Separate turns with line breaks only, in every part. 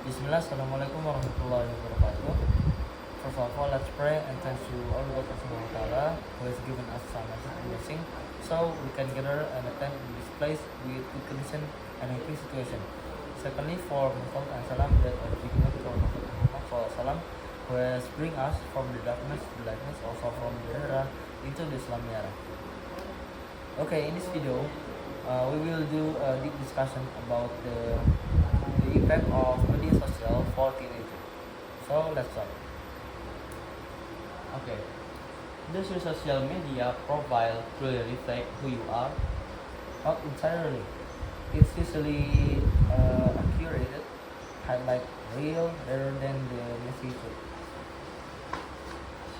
Bismillah, Assalamualaikum warahmatullahi wabarakatuh. First of all, let's pray and thanks to Allah Subhanahu wa Ta'ala who has given us so much blessing, so we can gather and attend this place with good condition and happy situation. Secondly, for Muhammad and Salam that are beginning for Muhammad Salam who has bring us from the darkness to the lightness, also from the era into the Islamic era. Okay, in this video, we will do a deep discussion about the impact of media social for teenagers. So let's start.
Okay. Does your social media profile truly reflect who you are?
Not entirely. It's usually accurate, highlight real rather than the messy truth.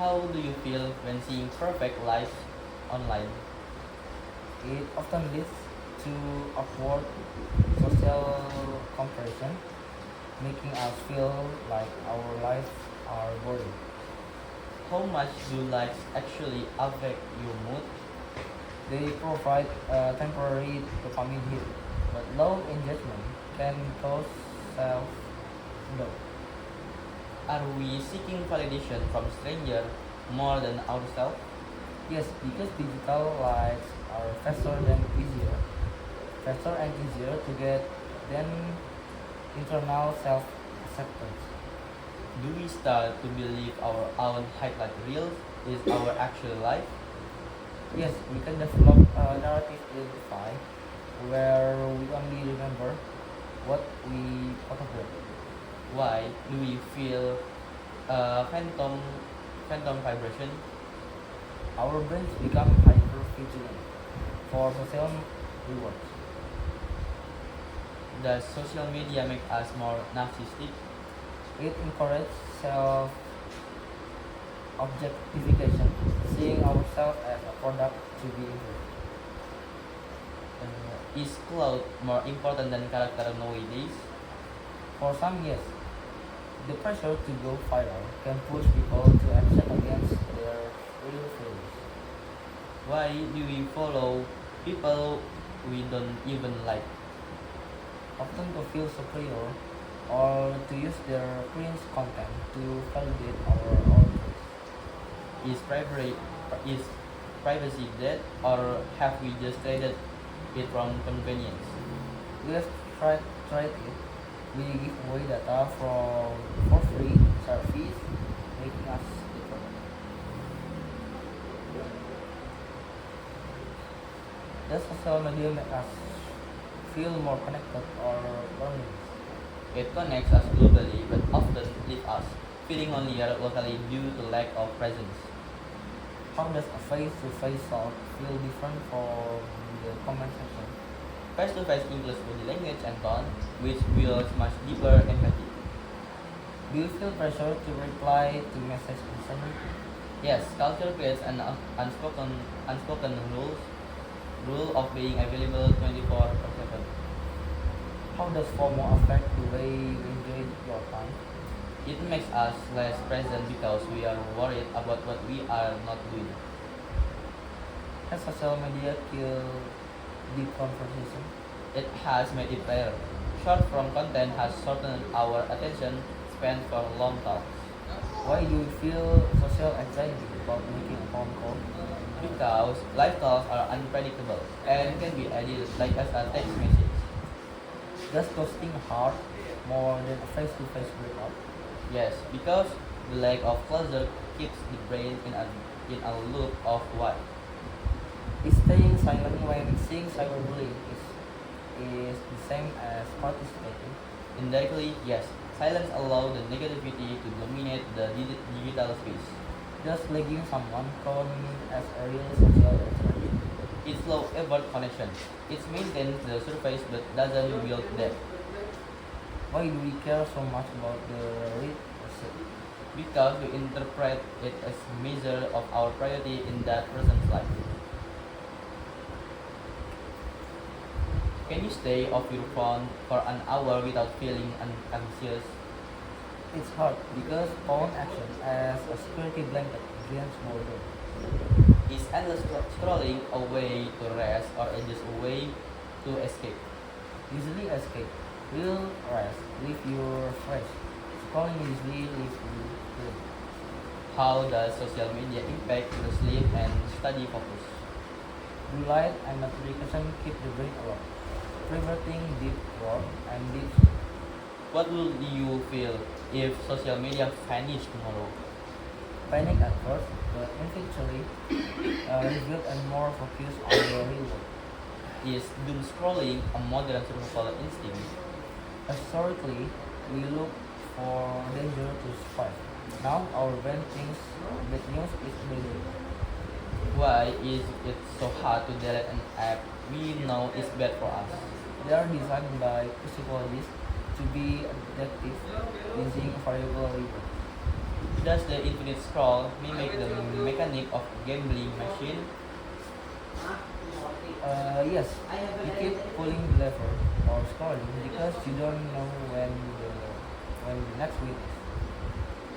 How do you feel when seeing perfect lives online?
It often leads to awkward social comparison, making us feel like our lives are boring.
How much do likes actually affect your mood?
They provide a temporary dopamine hit, but low engagement can cause self-doubt.
Are we seeking validation from strangers more than ourselves?
Yes, because digital likes are faster and easier to get than internal self-acceptance.
Do we start to believe our own highlight reels is our actual life?
Yes, we can develop a narrative identify where we only remember what we photograph.
Why do we feel phantom vibration?
Our brains become hyper vigilant for social rewards.
Does social media make us more narcissistic?
It encourages self objectification, seeing ourselves as a product to be improved.
Is cloud more important than character nowadays?
For some, yes, the pressure to go viral can push people to action against their real feelings.
Why do we follow people we don't even like?
Often to feel superior or to use their cringe content to validate our own choice.
Is privacy dead, or have we just traded it from convenience?
We have tried it. We give away data for free service, making us dependent. Does social media make us feel more connected or lonely?
It connects us globally but often leaves us feeling only locally due to lack of presence.
How does a face-to-face talk feel different from the comment section?
Face-to-face includes body language and tone, which builds much deeper empathy.
Do you feel pressure to reply to message instantly?
Yes, culture creates an unspoken rule of being available 24/7.
How does FOMO affect the way you enjoy your time?
It makes us less present because we are worried about what we are not doing.
Has social media killed deep conversation?
It has made it rare. Short form content has shortened our attention span for long talks
Why do you feel social anxiety about making a phone call?
because live talks are unpredictable and can be edited like as a text message.
Does ghosting hurt more than a face-to-face breakup?
Yes, because the lack of closure keeps the brain in a loop of what.
Is staying silent when seeing cyberbullying is the same as participating?
Indirectly, yes, silence allows the negativity to dominate the digital space.
Does lagging someone count as a real social interaction?
It's slow effort connection. It maintains the surface but doesn't build depth
Why do we care so much about the read receipt?
because we interpret it as measure of our priority in that person's life. Can you stay off your phone for an hour without feeling anxious?
It's hard because phone action as a security blanket against boredom.
Is endless scrolling a way to rest or just a way to escape?
Usually escape. will rest, leave you fresh. Scrolling usually leaves you good.
How does social media impact your sleep and study focus?
Blue light and notification keep the brain alert, preventing deep work and deep sleep.
What will you feel if social media vanished tomorrow?
Panic at first, but eventually rebuild and more focus on the real world.
Is doom scrolling a modern survival instinct?
Historically, we look for danger to survive. Now our brain thinks bad news is danger.
Why is it so hard to delete an app we know is bad for us?
They are designed by psychologists to be addictive using variable reward.
Does the infinite scroll mimic the mechanic of gambling machine?
Yes, you keep pulling the lever or scrolling because you don't know when the next week is.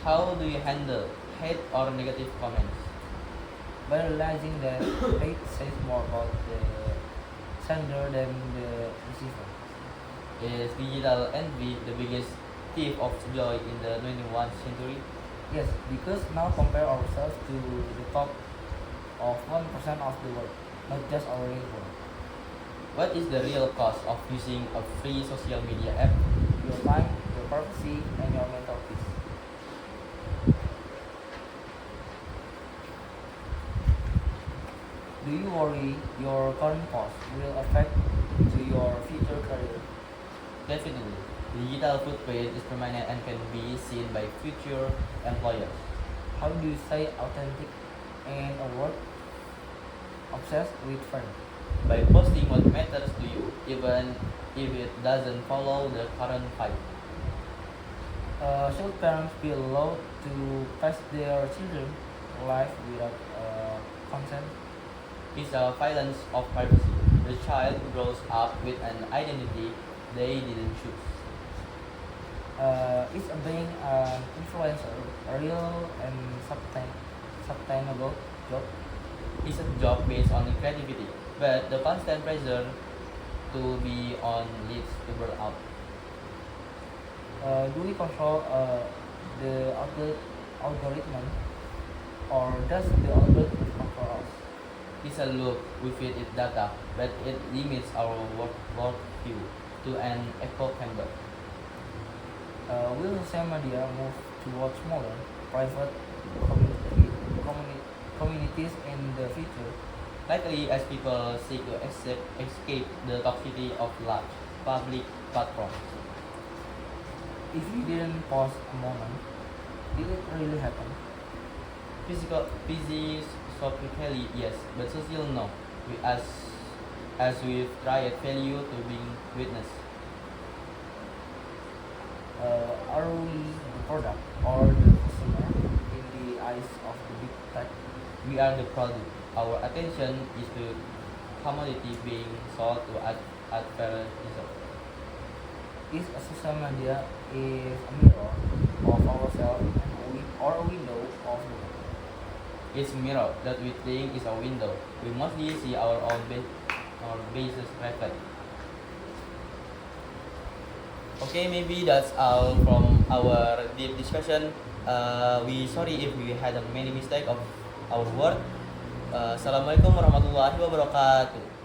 How do you handle hate or negative comments?
By realizing that hate says more about the sender than the receiver.
Is digital envy the biggest thief of joy in the 21st century?
Yes, because now compare ourselves to the top of 1% of the world, not just our neighbor.
What is the real cost of using a free social media app?
Your time, your privacy, and your mental peace. Do you worry your current cost will affect to your future career?
Definitely. Digital footprint is permanent and can be seen by future employers.
How do you stay authentic in a world obsessed with fame?
By posting what matters to you, even if it doesn't follow the current vibe.
Should parents be allowed to pass their children life without consent?
It's a violence of privacy. The child grows up with an identity they didn't choose.
Is being an influencer a real and sustainable job?
It's a job based on creativity, but the constant pressure to be on leads to burnout.
Do we control the algorithm, or does the algorithm control us?
It's a loop, we feed it data, but it limits our worldview to an echo chamber.
Will social media move towards smaller, private community, communities in the future?
Likely as people seek to escape the toxicity of large public platforms.
If you didn't pause a moment, did it really happen?
Philosophically, yes, but social no. We as we've tried value to being witness.
Are we the product or the customer in the eyes of the big tech?
We are the product. Our attention is the commodity being sold to advertisers.
Is a social media is a mirror of ourselves or a window of the world?
It's mirror that we think is a window. We mostly see our own our bases reflect. Okay, maybe that's all from our deep discussion. We sorry if we had a many mistake of our word. Assalamualaikum warahmatullahi wabarakatuh.